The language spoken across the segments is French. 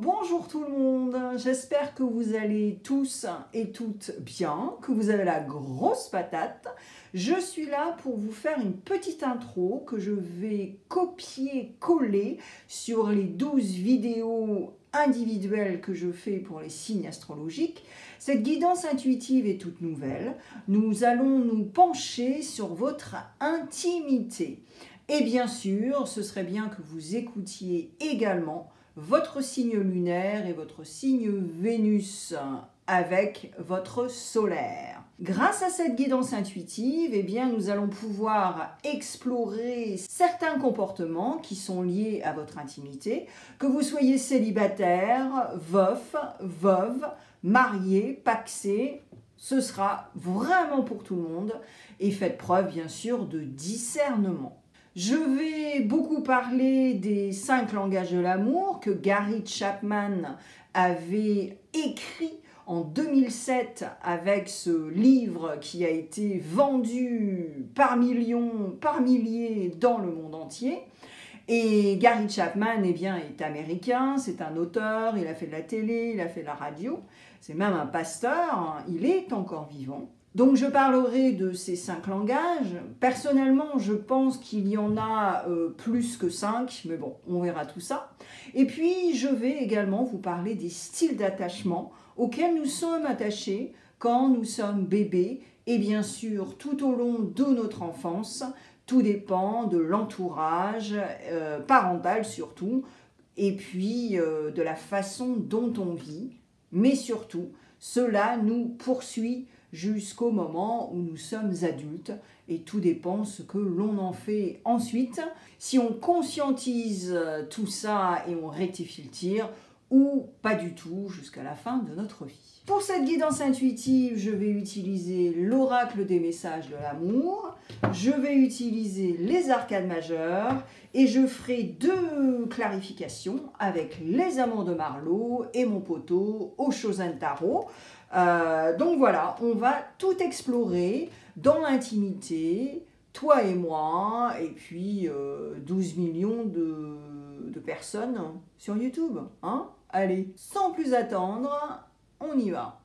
Bonjour tout le monde, j'espère que vous allez tous et toutes bien, que vous avez la grosse patate. Je suis là pour vous faire une petite intro que je vais copier-coller sur les 12 vidéos individuelles que je fais pour les signes astrologiques. Cette guidance intuitive est toute nouvelle. Nous allons nous pencher sur votre intimité. Et bien sûr, ce serait bien que vous écoutiez également votre signe lunaire et votre signe Vénus avec votre solaire. Grâce à cette guidance intuitive, eh bien, nous allons pouvoir explorer certains comportements qui sont liés à votre intimité, que vous soyez célibataire, veuf, veuve, marié, pacsé, ce sera vraiment pour tout le monde et faites preuve bien sûr de discernement. Je vais beaucoup parler des 5 langages de l'amour que Gary Chapman avait écrit en 2007 avec ce livre qui a été vendu par millions, par milliers dans le monde entier. Et Gary Chapman eh bien, est américain, c'est un auteur, il a fait de la télé, il a fait de la radio, c'est même un pasteur, il est encore vivant. Donc je parlerai de ces 5 langages. Personnellement, je pense qu'il y en a plus que 5, mais bon, on verra tout ça. Et puis, je vais également vous parler des styles d'attachement auxquels nous sommes attachés quand nous sommes bébés et bien sûr tout au long de notre enfance. Tout dépend de l'entourage parental surtout, et puis de la façon dont on vit. Mais surtout, cela nous poursuit jusqu'au moment où nous sommes adultes et tout dépend ce que l'on en fait ensuite. Si on conscientise tout ça et on rectifie le tir ou pas du tout jusqu'à la fin de notre vie. Pour cette guidance intuitive, je vais utiliser l'oracle des messages de l'amour, je vais utiliser les arcades majeures et je ferai 2 clarifications avec les amants de Marlowe et mon poteau Oshozen Tarot. Donc voilà, on va tout explorer dans l'intimité, toi et moi, et puis 12 millions de personnes sur YouTube. Hein? Allez, sans plus attendre, on y va.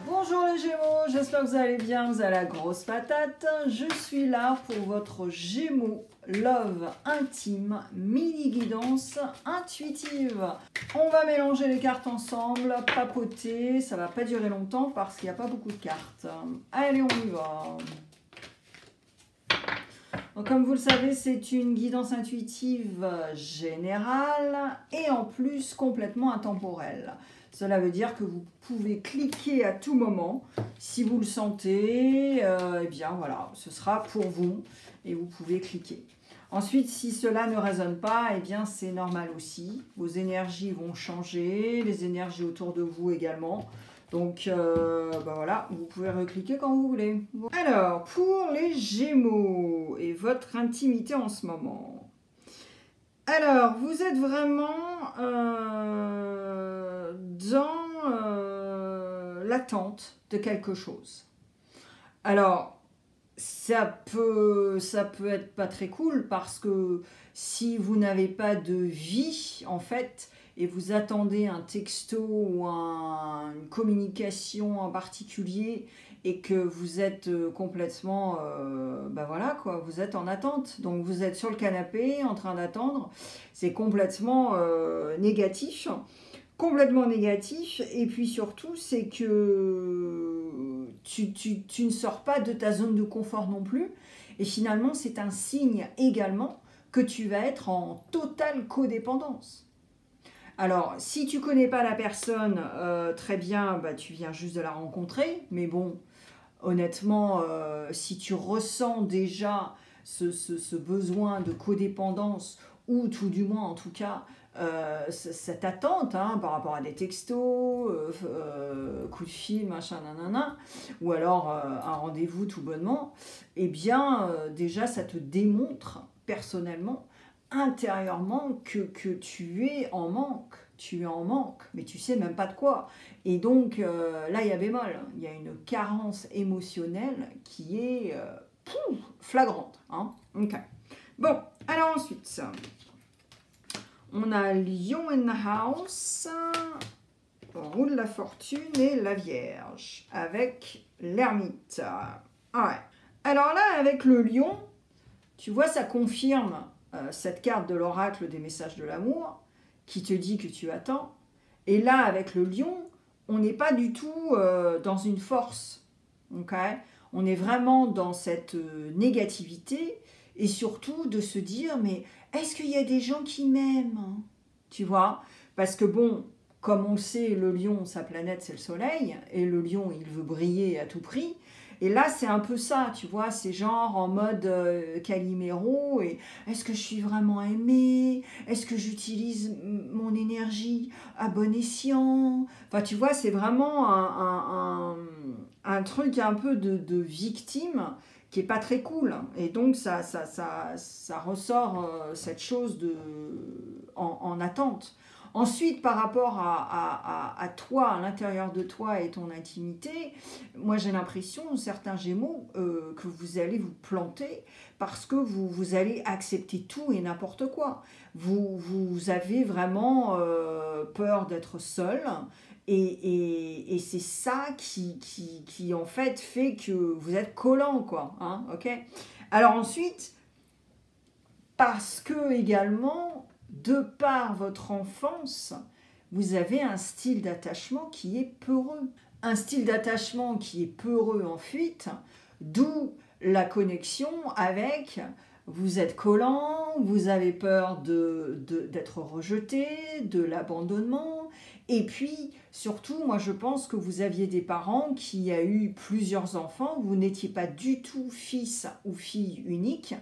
Bonjour les Gémeaux, j'espère que vous allez bien, vous avez la grosse patate. Je suis là pour votre Gémeaux Love intime, mini guidance intuitive. On va mélanger les cartes ensemble, papoter, ça va pas durer longtemps parce qu'il n'y a pas beaucoup de cartes. Allez, on y va. Donc, comme vous le savez, c'est une guidance intuitive générale et en plus complètement intemporelle. Cela veut dire que vous pouvez cliquer à tout moment. Si vous le sentez, eh bien voilà, ce sera pour vous et vous pouvez cliquer. Ensuite, si cela ne résonne pas, eh bien c'est normal aussi. Vos énergies vont changer, les énergies autour de vous également. Donc voilà, vous pouvez recliquer quand vous voulez. Alors, pour les Gémeaux et votre intimité en ce moment. Alors, vous êtes vraiment dans l'attente de quelque chose. Alors, ça peut être pas très cool parce que si vous n'avez pas de vie, en fait, et vous attendez un texto ou une communication en particulier et que vous êtes complètement, voilà quoi, vous êtes en attente. Donc vous êtes sur le canapé en train d'attendre, c'est complètement négatif. Complètement négatif, et puis surtout c'est que tu ne sors pas de ta zone de confort non plus, et finalement c'est un signe également que tu vas être en totale codépendance. Alors si tu connais pas la personne, très bien, tu viens juste de la rencontrer, mais bon, honnêtement, si tu ressens déjà ce besoin de codépendance, ou tout du moins en tout cas cette attente par rapport à des textos, coups de fil, machin, nanana, ou alors un rendez-vous tout bonnement, eh bien déjà ça te démontre personnellement, intérieurement, que tu es en manque. tu es en manque, mais tu sais même pas de quoi. Et donc, là, il y a bémol. Il y a une carence émotionnelle qui est flagrante. Hein. Ok. Bon, alors ensuite, on a Lion in the House, roue de la fortune et la Vierge, avec l'ermite. Ah ouais. Alors là, avec le lion, tu vois, ça confirme cette carte de l'oracle des messages de l'amour, qui te dit que tu attends. Et là, avec le lion, on n'est pas du tout dans une force. Okay, on est vraiment dans cette négativité, et surtout de se dire, mais est-ce qu'il y a des gens qui m'aiment? Tu vois? Parce que bon, comme on le sait, le lion, sa planète, c'est le soleil, et le lion, il veut briller à tout prix. Et là, c'est un peu ça, tu vois, c'est genre en mode Calimero, et est-ce que je suis vraiment aimée? Est-ce que j'utilise mon énergie à bon escient? Enfin, tu vois, c'est vraiment un truc un peu de victime qui est pas très cool. Et donc, ça ressort cette chose en attente. Ensuite, par rapport à toi, à l'intérieur de toi et ton intimité, moi j'ai l'impression, certains Gémeaux, que vous allez vous planter parce que vous allez accepter tout et n'importe quoi. Vous avez vraiment peur d'être seul. Et c'est ça qui en fait que vous êtes collant, quoi. Hein, ok. Alors ensuite, parce que également, de par votre enfance, vous avez un style d'attachement qui est peureux. Un style d'attachement qui est peureux en fuite, d'où la connexion avec vous êtes collant, vous avez peur d'être rejeté, de l'abandonnement. Et puis, surtout, moi je pense que vous aviez des parents qui ont eu plusieurs enfants, vous n'étiez pas du tout fils ou fille unique.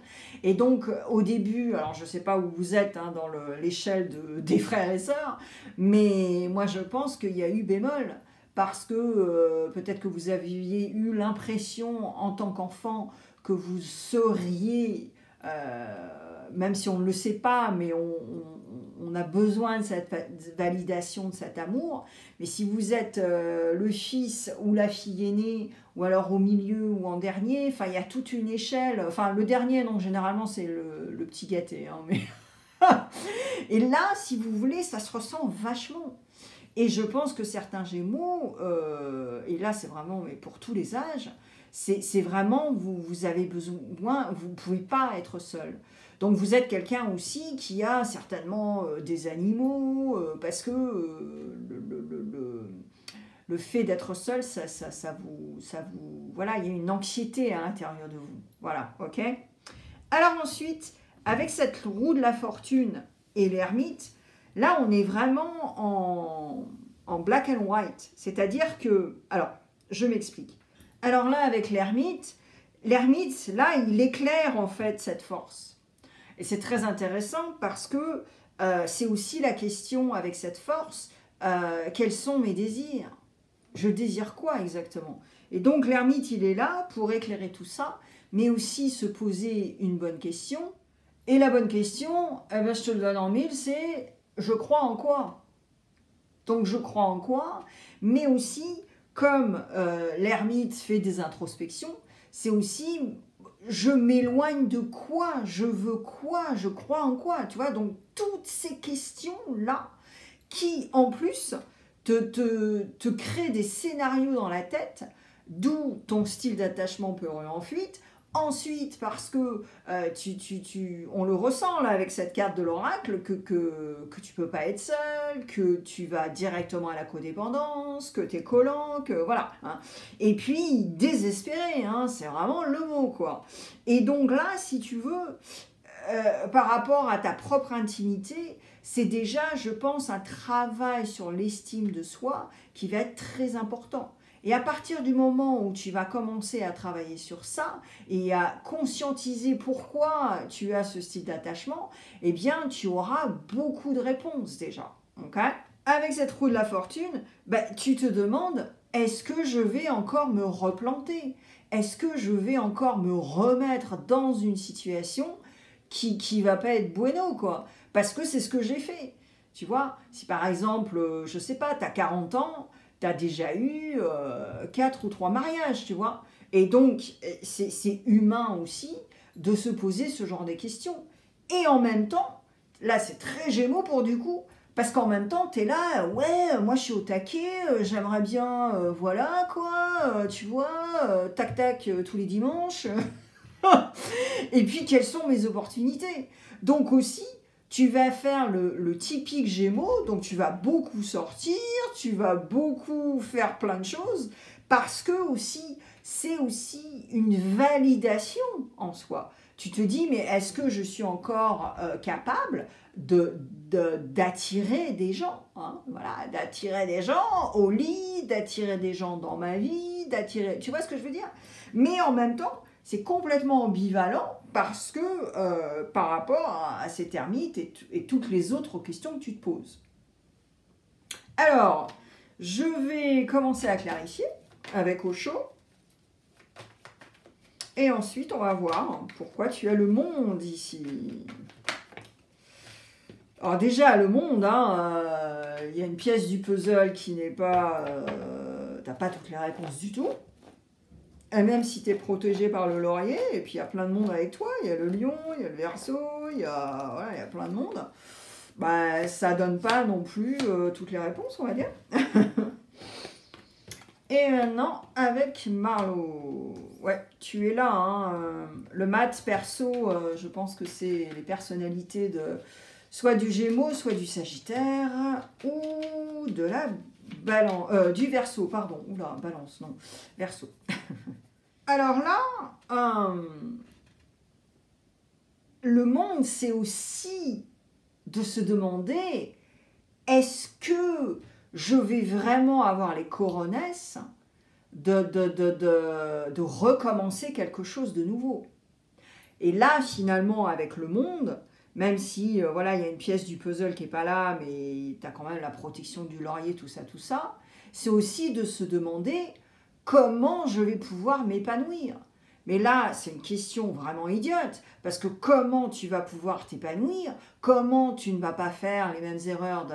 Et donc, au début, alors je ne sais pas où vous êtes hein, dans l'échelle des frères et sœurs, mais moi je pense qu'il y a eu bémol. Parce que peut-être que vous aviez eu l'impression en tant qu'enfant que vous seriez, même si on ne le sait pas, mais on a besoin de cette validation, de cet amour. Mais si vous êtes le fils ou la fille aînée, ou alors au milieu ou en dernier, enfin il y a toute une échelle. Enfin le dernier, non, généralement c'est le petit gâté. Hein, mais et là, si vous voulez, ça se ressent vachement. Et je pense que certains Gémeaux, et là c'est vraiment mais pour tous les âges, c'est vraiment, vous avez besoin, vous ne pouvez pas être seul. Donc vous êtes quelqu'un aussi qui a certainement des animaux, parce que le fait d'être seul, ça vous... Voilà, il y a une anxiété à l'intérieur de vous. Voilà, ok. Alors ensuite, avec cette roue de la fortune et l'ermite, là, on est vraiment en black and white. C'est-à-dire que... Alors, je m'explique. Alors là, avec l'ermite, là, il éclaire en fait cette force. Et c'est très intéressant parce que c'est aussi la question avec cette force, quels sont mes désirs? Je désire quoi exactement? Et donc, l'ermite, il est là pour éclairer tout ça, mais aussi se poser une bonne question. Et la bonne question, eh ben, je te le donne en mille, c'est... Je crois en quoi? Donc je crois en quoi? Mais aussi, comme l'ermite fait des introspections, c'est aussi je m'éloigne de quoi? Je veux quoi? Je crois en quoi? Tu vois, donc toutes ces questions-là qui, en plus, te créent des scénarios dans la tête, d'où ton style d'attachement peureux en fuite. Ensuite, parce que on le ressent là avec cette carte de l'oracle, que tu peux pas être seul, que tu vas directement à la codépendance, que tu es collant, que voilà. Hein. Et puis, désespéré, hein, c'est vraiment le mot, quoi. Et donc là, si tu veux, par rapport à ta propre intimité, c'est déjà, je pense, un travail sur l'estime de soi qui va être très important. Et à partir du moment où tu vas commencer à travailler sur ça et à conscientiser pourquoi tu as ce style d'attachement, eh bien, tu auras beaucoup de réponses déjà. Okay? Avec cette roue de la fortune, tu te demandes, est-ce que je vais encore me replanter? Est-ce que je vais encore me remettre dans une situation qui va pas être bueno, quoi? Parce que c'est ce que j'ai fait. Tu vois, si par exemple, je sais pas, tu as 40 ans, tu as déjà eu 4 ou 3 mariages, tu vois. Et donc, c'est humain aussi de se poser ce genre de questions. Et en même temps, là, c'est très Gémeaux pour du coup, parce qu'en même temps, tu es là, ouais, moi je suis au taquet, j'aimerais bien, voilà quoi, tu vois, tac tac tous les dimanches. Et puis, quelles sont mes opportunités? Donc aussi, tu vas faire le typique Gémeaux, donc tu vas beaucoup sortir, tu vas beaucoup faire plein de choses, parce que aussi, c'est aussi une validation en soi. Tu te dis, mais est-ce que je suis encore capable d'attirer des gens, hein, voilà, d'attirer des gens au lit, d'attirer des gens dans ma vie, d'attirer... Tu vois ce que je veux dire? Mais en même temps, c'est complètement ambivalent parce que par rapport à ces termites et toutes les autres questions que tu te poses. Alors, je vais commencer à clarifier avec Osho. Et ensuite, on va voir pourquoi tu as le monde ici. Alors déjà, le monde, il y a une pièce du puzzle qui n'est pas... t'as pas toutes les réponses du tout. Et même si tu es protégé par le laurier, et puis il y a plein de monde avec toi, il y a le lion, il y a le verseau, il y a plein de monde, bah, ça donne pas non plus toutes les réponses, on va dire. Et maintenant, avec Marlo, ouais, tu es là, hein, le maths perso, je pense que c'est les personnalités de soit du Gémeaux, soit du Sagittaire, ou de la Balance, du Verseau, pardon, oula, Balance, non, Verseau. Alors là, le monde, c'est aussi de se demander, est-ce que je vais vraiment avoir les coronesses de recommencer quelque chose de nouveau? Et là, finalement, avec le monde, même si, voilà, il y a une pièce du puzzle qui n'est pas là, mais tu as quand même la protection du laurier, tout ça, c'est aussi de se demander comment je vais pouvoir m'épanouir. Mais là, c'est une question vraiment idiote, parce que comment tu vas pouvoir t'épanouir, comment tu ne vas pas faire les mêmes erreurs,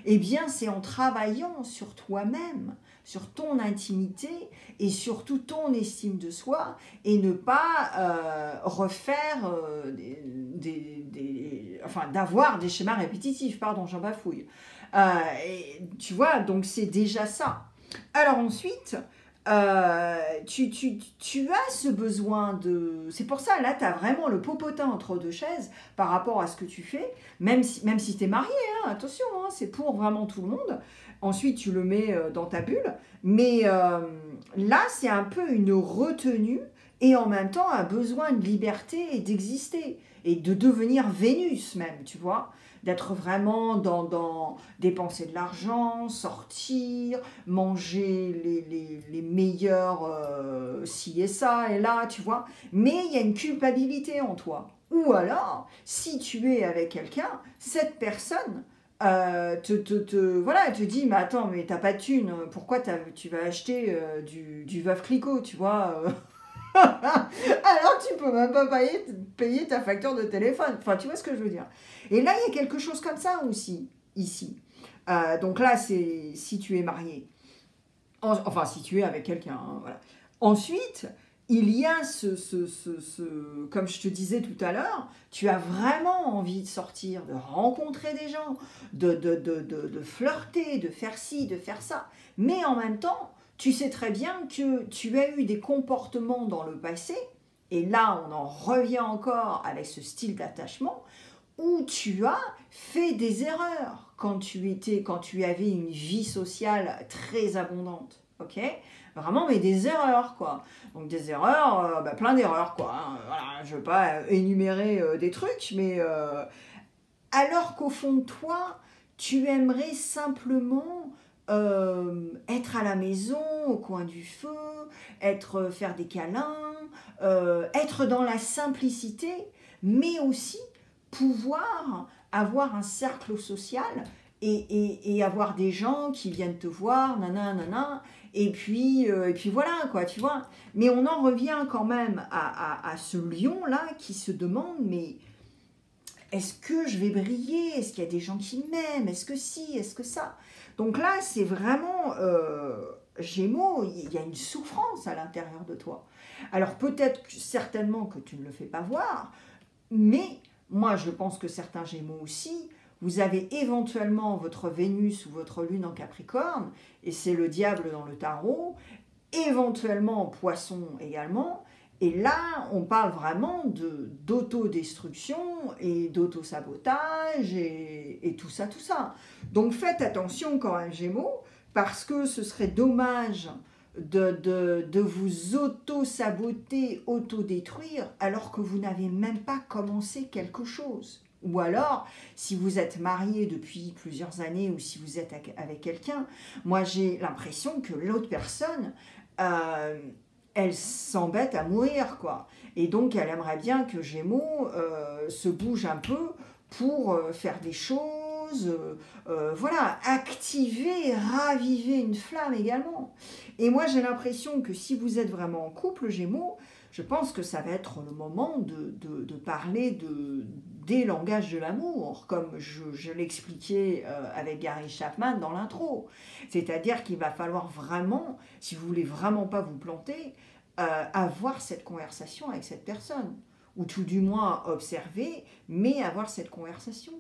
eh bien, c'est en travaillant sur toi-même, sur ton intimité et surtout ton estime de soi, et ne pas refaire enfin, d'avoir des schémas répétitifs, pardon, j'en bafouille. Tu vois, donc c'est déjà ça. Alors ensuite, tu as ce besoin de... C'est pour ça, là, tu as vraiment le popotin entre deux chaises par rapport à ce que tu fais, même si tu es marié, hein, attention, hein, c'est pour vraiment tout le monde. Ensuite, tu le mets dans ta bulle. Mais là, c'est un peu une retenue et en même temps un besoin de liberté et d'exister et de devenir Vénus même, tu vois, d'être vraiment dans dépenser de l'argent, sortir, manger les meilleurs ci et ça et là, tu vois. Mais il y a une culpabilité en toi. Ou alors, si tu es avec quelqu'un, cette personne voilà, elle te dit, mais attends, mais t'as pas de thune, pourquoi tu vas acheter du Veuve Clicquot, tu vois alors tu peux même pas payer ta facture de téléphone. Enfin, tu vois ce que je veux dire. Et là, il y a quelque chose comme ça aussi, ici. Donc là, c'est si tu es marié. Enfin, si tu es avec quelqu'un, hein, voilà. Ensuite, il y a comme je te disais tout à l'heure, tu as vraiment envie de sortir, de rencontrer des gens, de flirter, de faire ci, de faire ça. Mais en même temps, tu sais très bien que tu as eu des comportements dans le passé, et là, on en revient encore avec ce style d'attachement, où tu as fait des erreurs quand tu avais une vie sociale très abondante. Ok, vraiment, mais des erreurs, quoi. Donc des erreurs, plein d'erreurs, quoi. Hein. Voilà, je ne veux pas énumérer des trucs, mais alors qu'au fond de toi, tu aimerais simplement être à la maison, au coin du feu, faire des câlins, être dans la simplicité, mais aussi pouvoir avoir un cercle social et avoir des gens qui viennent te voir, nanana, et puis voilà, quoi, tu vois. Mais on en revient quand même à ce lion-là qui se demande, mais est-ce que je vais briller? Est-ce qu'il y a des gens qui m'aiment? Est-ce que si? Est-ce que ça? Donc là, c'est vraiment, Gémeaux, il y a une souffrance à l'intérieur de toi. Alors peut-être, certainement que tu ne le fais pas voir, mais moi je pense que certains Gémeaux aussi, vous avez éventuellement votre Vénus ou votre Lune en Capricorne, et c'est le diable dans le tarot, éventuellement en Poisson également, et là, on parle vraiment d'autodestruction et d'autosabotage et tout ça, tout ça. Donc faites attention quand même, Gémeaux, parce que ce serait dommage de vous auto-saboter, auto-détruire, alors que vous n'avez même pas commencé quelque chose. Ou alors, si vous êtes marié depuis plusieurs années ou si vous êtes avec quelqu'un, moi j'ai l'impression que l'autre personne, euh, elle s'embête à mourir, quoi. Et donc, elle aimerait bien que Gémeaux se bouge un peu pour faire des choses, voilà, activer, raviver une flamme également. Et moi, j'ai l'impression que si vous êtes vraiment en couple, Gémeaux, je pense que ça va être le moment de parler des langages de l'amour, comme je l'expliquais avec Gary Chapman dans l'intro. C'est-à-dire qu'il va falloir vraiment, si vous voulez vraiment pas vous planter, avoir cette conversation avec cette personne. Ou tout du moins observer, mais avoir cette conversation.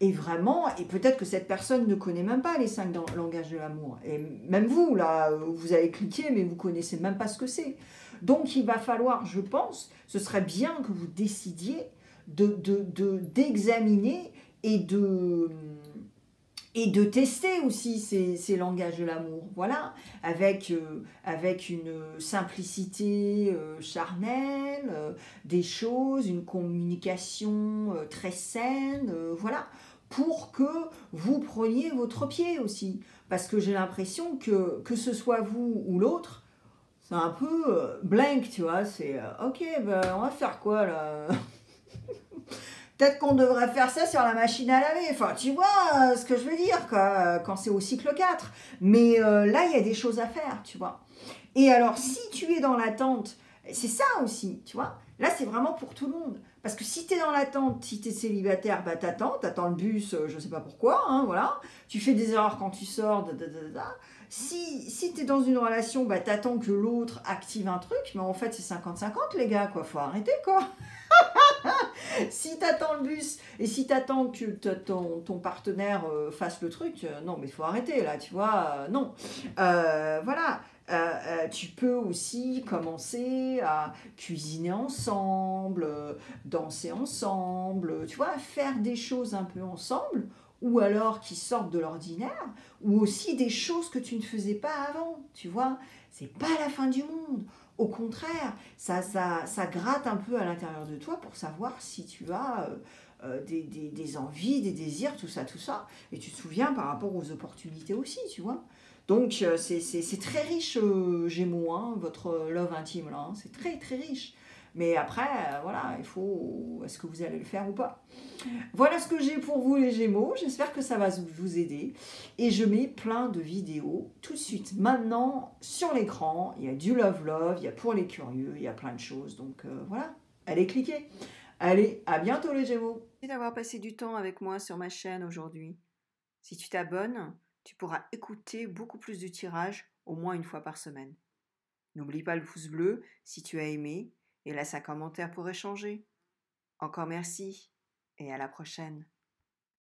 Et vraiment, et peut-être que cette personne ne connaît même pas les 5 langages de l'amour. Et même vous, là, vous avez cliqué, mais vous connaissez même pas ce que c'est. Donc il va falloir, je pense, ce serait bien que vous décidiez d'examiner et de tester aussi ces langages de l'amour, voilà, avec une simplicité charnelle, des choses, une communication très saine, voilà, pour que vous preniez votre pied aussi. Parce que j'ai l'impression que ce soit vous ou l'autre, c'est un peu blank, tu vois, c'est ok, ben, on va faire quoi là? Peut-être qu'on devrait faire ça sur la machine à laver. Enfin, tu vois ce que je veux dire, quoi, quand c'est au cycle 4. Mais là, il y a des choses à faire, tu vois. Et alors, si tu es dans l'attente, c'est ça aussi, tu vois. Là, c'est vraiment pour tout le monde. Parce que si tu es dans l'attente, si tu es célibataire, bah t'attends le bus, je ne sais pas pourquoi, hein, voilà. Tu fais des erreurs quand tu sors, Si tu es dans une relation, bah t'attends que l'autre active un truc, mais en fait, c'est 50-50, les gars, quoi. Faut arrêter, quoi. Si t'attends le bus et si t'attends que ton partenaire fasse le truc, non, mais il faut arrêter là, tu vois, non. Voilà. Tu peux aussi commencer à cuisiner ensemble, danser ensemble, tu vois, faire des choses un peu ensemble, ou alors qui sortent de l'ordinaire, ou aussi des choses que tu ne faisais pas avant, tu vois. C'est pas la fin du monde. Au contraire, ça gratte un peu à l'intérieur de toi pour savoir si tu as des envies, des désirs, tout ça, tout ça. Et tu te souviens par rapport aux opportunités aussi, tu vois. Donc c'est très riche, Gémeaux, hein, votre love intime là, hein. C'est très très riche. Mais après, voilà, il faut. Est-ce que vous allez le faire ou pas? Voilà ce que j'ai pour vous les Gémeaux, j'espère que ça va vous aider. Et je mets plein de vidéos tout de suite, maintenant, sur l'écran. Il y a du Love Love, il y a pour les curieux, il y a plein de choses. Donc voilà, allez cliquer. Allez, à bientôt les Gémeaux. Merci d'avoir passé du temps avec moi sur ma chaîne aujourd'hui. Si tu t'abonnes, tu pourras écouter beaucoup plus de tirages, au moins une fois par semaine. N'oublie pas le pouce bleu si tu as aimé et laisse un commentaire pour échanger. Encore merci et à la prochaine.